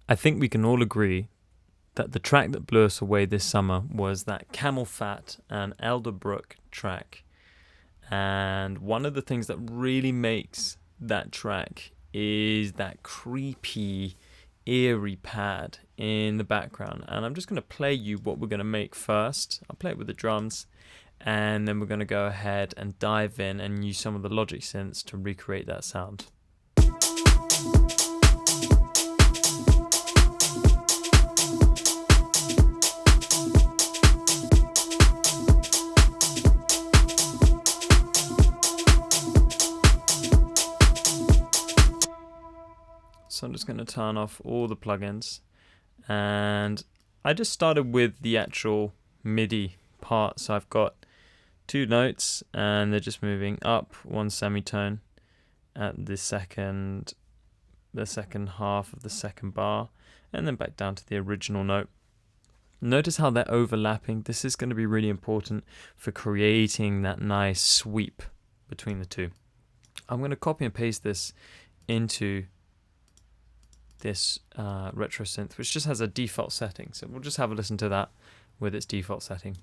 I think we can all agree that the track that blew us away this summer was that CamelPhat and Elderbrook track. And one of the things that really makes that track is that creepy, eerie pad in the background. And I'm just going to play you what we're going to make first. I'll play it with the drums, and then we're going to go ahead and dive in and use some of the Logic synths to recreate that sound. So I'm just going to turn off all the plugins, and I just started with the actual MIDI part. So I've got 2 notes and they're just moving up 1 semitone at the second half of the second bar, and then back down to the original note. Notice how they're overlapping. This is going to be really important for creating that nice sweep between the two. I'm going to copy and paste this into this retro synth, which just has a default setting. So we'll just have a listen to that with its default setting.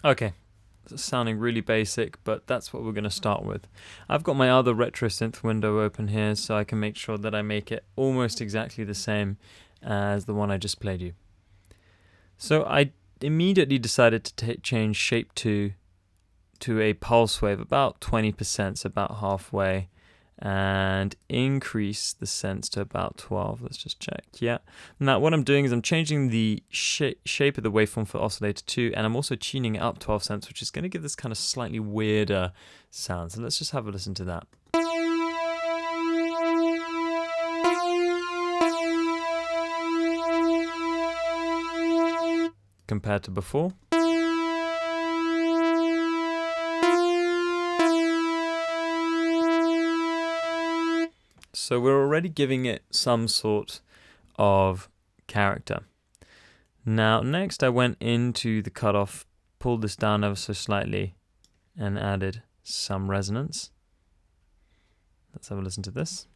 Okay, it's sounding really basic, but that's what we're going to start with. I've got my other retro synth window open here, so I can make sure that I make it almost exactly the same as the one I just played you. So I immediately decided to change shape to a pulse wave, about 20%, so about halfway, and increase the sense to about 12. Let's just check. Yeah. Now what I'm doing is I'm changing the shape of the waveform for oscillator 2, and I'm also tuning it up 12 cents, which is going to give this kind of slightly weirder sound. So let's just have a listen to that. Compared to before. So we're already giving it some sort of character. Now next I went into the cutoff, pulled this down ever so slightly, and added some resonance. Let's have a listen to this.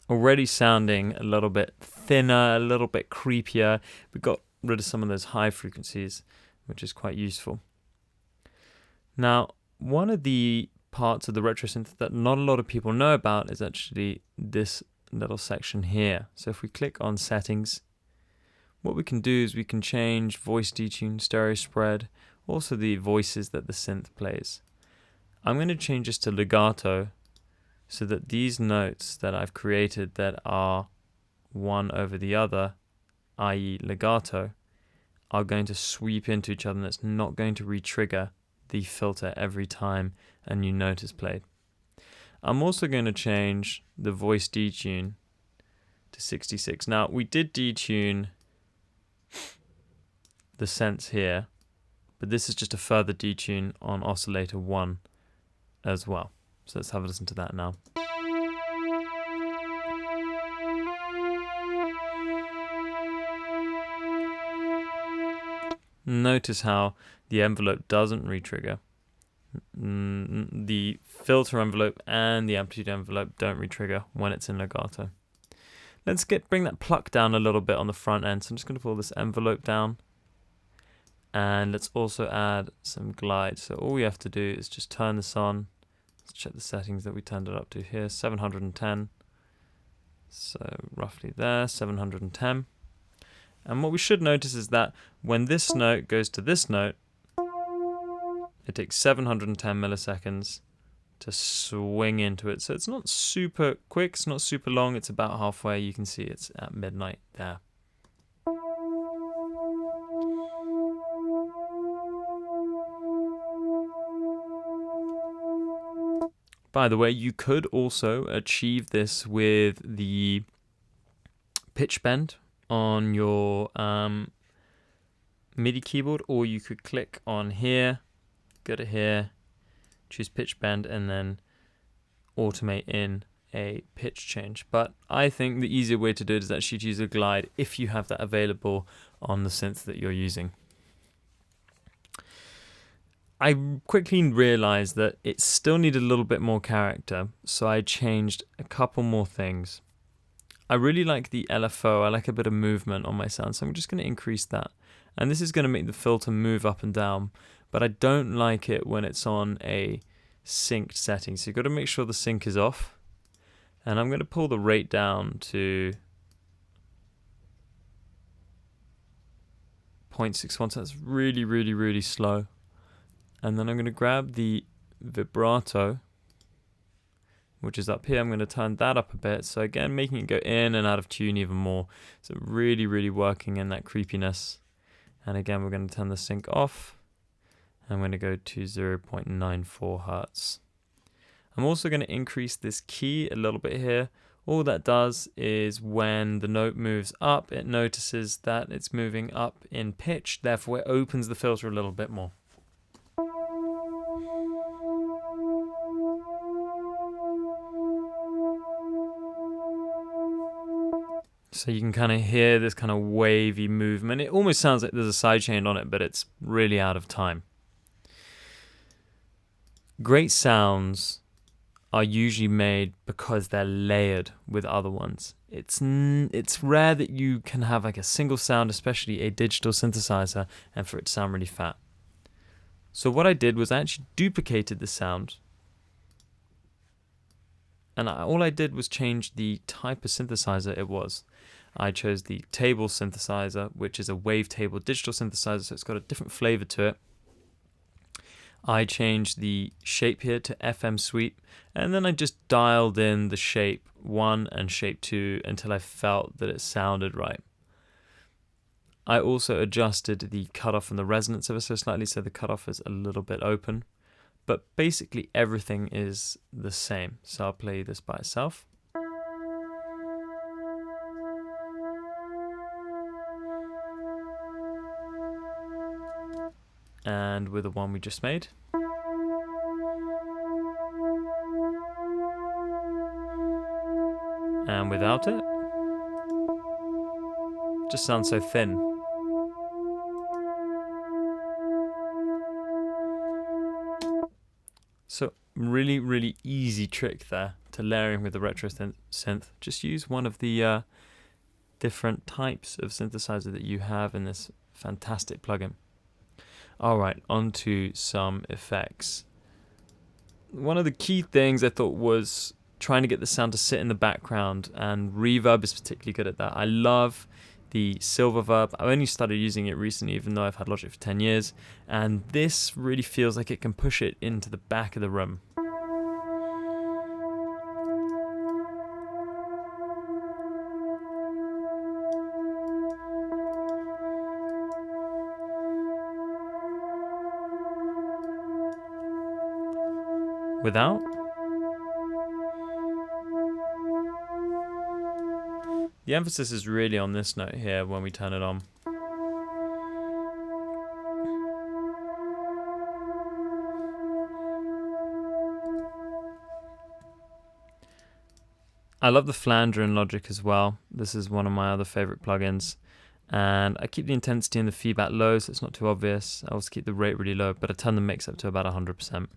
Already sounding a little bit thinner, a little bit creepier. We got rid of some of those high frequencies, which is quite useful. Now, one of the parts of the retro synth that not a lot of people know about is actually this little section here. So if we click on settings, what we can do is we can change voice detune, stereo spread, also the voices that the synth plays. I'm going to change this to legato, so that these notes that I've created that are one over the other, i.e. legato, are going to sweep into each other, and it's not going to re-trigger the filter every time a new note is played. I'm also going to change the voice detune to 66. Now, we did detune the sense here, but this is just a further detune on oscillator 1 as well. So let's have a listen to that now. Notice how the envelope doesn't re-trigger. The filter envelope and the amplitude envelope don't re-trigger when it's in legato. Let's bring that pluck down a little bit on the front end. So I'm just going to pull this envelope down. And let's also add some glide. So all we have to do is just turn this on. Let's check the settings that we turned it up to here. 710. So roughly there, 710. And what we should notice is that when this note goes to this note, it takes 710 milliseconds to swing into it. So it's not super quick, it's not super long, it's about halfway. You can see it's at midnight there. By the way, you could also achieve this with the pitch bend on your MIDI keyboard, or you could click on here, go to here, choose pitch bend, and then automate in a pitch change. But I think the easier way to do it is actually to use a glide if you have that available on the synth that you're using. I quickly realized that it still needed a little bit more character, so I changed a couple more things. I really like the LFO, I like a bit of movement on my sound, so I'm just going to increase that. And this is going to make the filter move up and down, but I don't like it when it's on a synced setting, so you've got to make sure the sync is off. And I'm going to pull the rate down to 0.61, so that's really, really, really slow. And then I'm going to grab the vibrato, which is up here. I'm going to turn that up a bit. So again, making it go in and out of tune even more. So really, really working in that creepiness. And again, we're going to turn the sync off. I'm going to go to 0.94 Hertz. I'm also going to increase this key a little bit here. All that does is when the note moves up, it notices that it's moving up in pitch. Therefore, it opens the filter a little bit more. So you can kind of hear this kind of wavy movement. It almost sounds like there's a sidechain on it, but it's really out of time. Great sounds are usually made because they're layered with other ones. It's rare that you can have like a single sound, especially a digital synthesizer, and for it to sound really fat. So what I did was I actually duplicated the sound. And all I did was change the type of synthesizer it was. I chose the table synthesizer, which is a wavetable digital synthesizer, so it's got a different flavor to it. I changed the shape here to FM sweep, and then I just dialed in the shape 1 and shape 2 until I felt that it sounded right. I also adjusted the cutoff and the resonance ever so slightly, so the cutoff is a little bit open. But basically everything is the same. So I'll play this by itself. And with the one we just made. And without it. Just sounds so thin. So really, really easy trick there to layering with the retro synth. Just use one of the different types of synthesizer that you have in this fantastic plugin. Alright, on to some effects. One of the key things I thought was trying to get the sound to sit in the background, and reverb is particularly good at that. I love the silver verb. I only started using it recently, even though I've had Logic for 10 years, and this really feels like it can push it into the back of the room. Without. The emphasis is really on this note here when we turn it on. I love the flanger in Logic as well. This is one of my other favorite plugins. And I keep the intensity and the feedback low so it's not too obvious. I also keep the rate really low, but I turn the mix up to about 100%.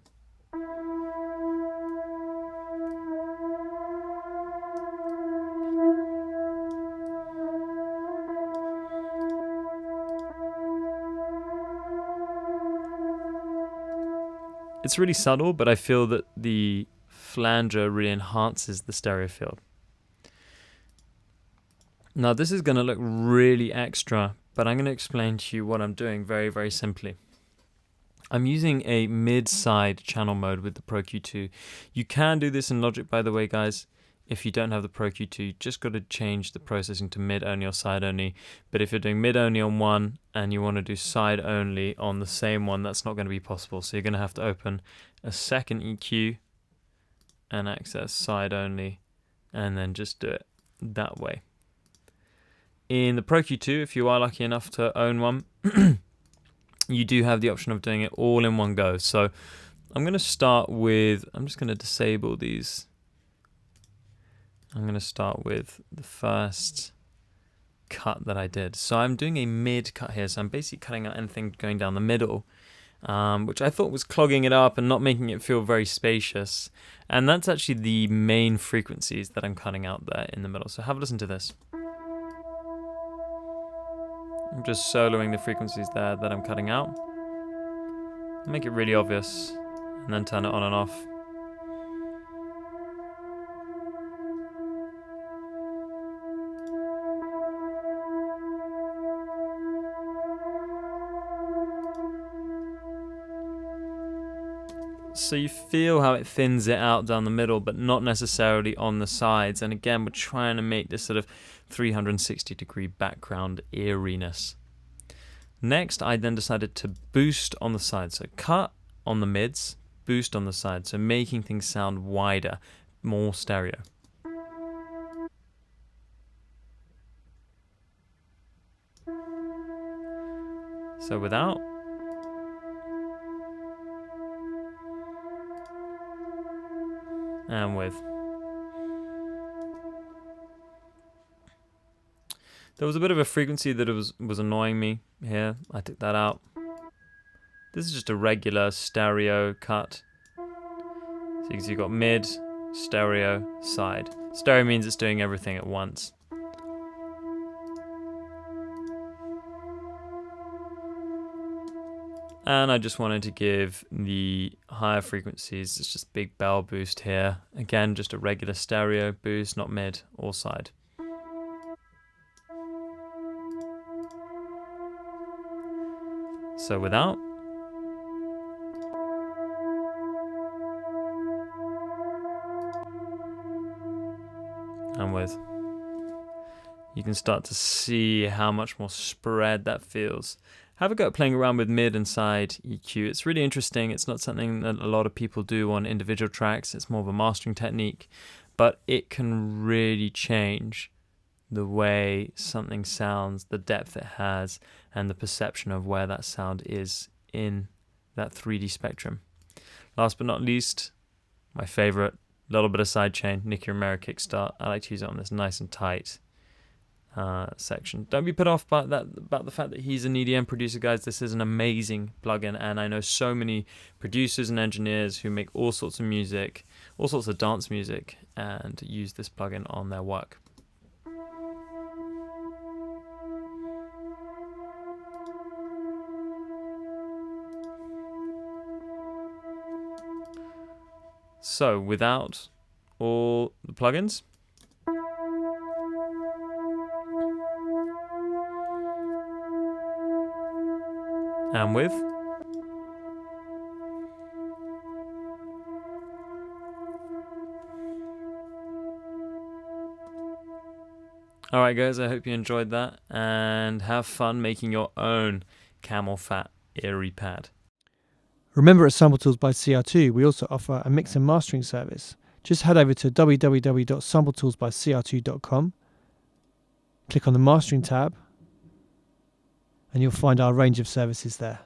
It's really subtle, but I feel that the flanger really enhances the stereo field. Now this is going to look really extra, but I'm going to explain to you what I'm doing very, very simply. I'm using a mid-side channel mode with the Pro Q2. You can do this in Logic, by the way, guys. If you don't have the Pro Q2, you just got to change the processing to mid only or side only. But if you're doing mid only on one and you want to do side only on the same one, that's not going to be possible. So you're going to have to open a second EQ and access side only, and then just do it that way. In the Pro Q2, if you are lucky enough to own one, you do have the option of doing it all in one go. So I'm going to start with, I'm just going to disable these. I'm going to start with the first cut that I did. So I'm doing a mid cut here. So I'm basically cutting out anything going down the middle, which I thought was clogging it up and not making it feel very spacious. And that's actually the main frequencies that I'm cutting out there in the middle. So have a listen to this. I'm just soloing the frequencies there that I'm cutting out. Make it really obvious, and then turn it on and off. So you feel how it thins it out down the middle, but not necessarily on the sides. And again, we're trying to make this sort of 360-degree background eeriness. Next, I then decided to boost on the sides. So cut on the mids, boost on the sides. So making things sound wider, more stereo. So without. And with. There was a bit of a frequency that was annoying me here. I took that out. This is just a regular stereo cut. So you can see you've got mid, stereo, side. Stereo means it's doing everything at once. And I just wanted to give the higher frequencies, it's just big bell boost here. Again, just a regular stereo boost, not mid or side. So without. And with. You can start to see how much more spread that feels. Have a go at playing around with mid and side EQ. It's really interesting. It's not something that a lot of people do on individual tracks. It's more of a mastering technique, but it can really change the way something sounds, the depth it has, and the perception of where that sound is in that 3D spectrum. Last but not least, my favorite, little bit of sidechain, Nicky Romero kickstart. I like to use it on this nice and tight section. Don't be put off by about the fact that he's an EDM producer, guys. This is an amazing plugin, and I know so many producers and engineers who make all sorts of music, all sorts of dance music, and use this plugin on their work. So without all the plugins, and with. Alright guys, I hope you enjoyed that, and have fun making your own CamelPhat Airy pad. Remember, at Sample Tools by CR2, we also offer a mix and mastering service. Just head over to www.sampletoolsbycr2.com, click on the Mastering tab, and you'll find our range of services there.